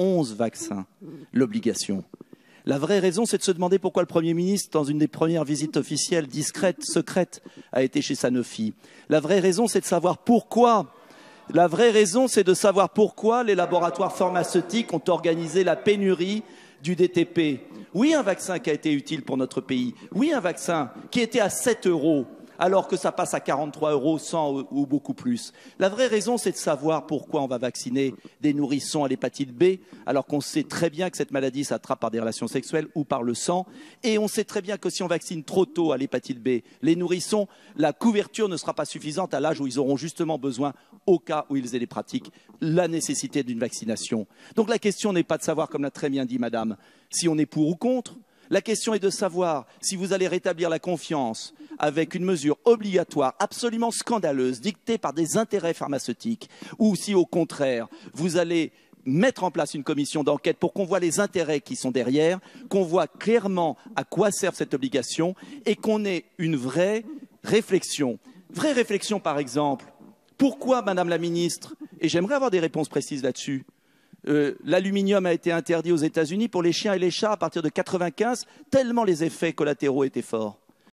91 vaccins, l'obligation. La vraie raison, c'est de se demander pourquoi le Premier ministre, dans une des premières visites officielles, discrètes, secrètes, a été chez Sanofi. La vraie raison, c'est de savoir pourquoi. La vraie raison, c'est de savoir pourquoi les laboratoires pharmaceutiques ont organisé la pénurie du DTP. Oui, un vaccin qui a été utile pour notre pays. Oui, un vaccin qui était à 7 €, alors que ça passe à 43 €, 100 ou beaucoup plus. La vraie raison, c'est de savoir pourquoi on va vacciner des nourrissons à l'hépatite B, alors qu'on sait très bien que cette maladie s'attrape par des relations sexuelles ou par le sang. Et on sait très bien que si on vaccine trop tôt à l'hépatite B, les nourrissons, la couverture ne sera pas suffisante à l'âge où ils auront justement besoin, au cas où ils aient des pratiques, la nécessité d'une vaccination. Donc la question n'est pas de savoir, comme l'a très bien dit madame, si on est pour ou contre. La question est de savoir si vous allez rétablir la confiance avec une mesure obligatoire absolument scandaleuse dictée par des intérêts pharmaceutiques ou si au contraire vous allez mettre en place une commission d'enquête pour qu'on voit les intérêts qui sont derrière, qu'on voit clairement à quoi sert cette obligation et qu'on ait une vraie réflexion. Vraie réflexion par exemple, pourquoi madame la ministre, et j'aimerais avoir des réponses précises là-dessus, l'aluminium a été interdit aux États-Unis pour les chiens et les chats à partir de 1995, tellement les effets collatéraux étaient forts.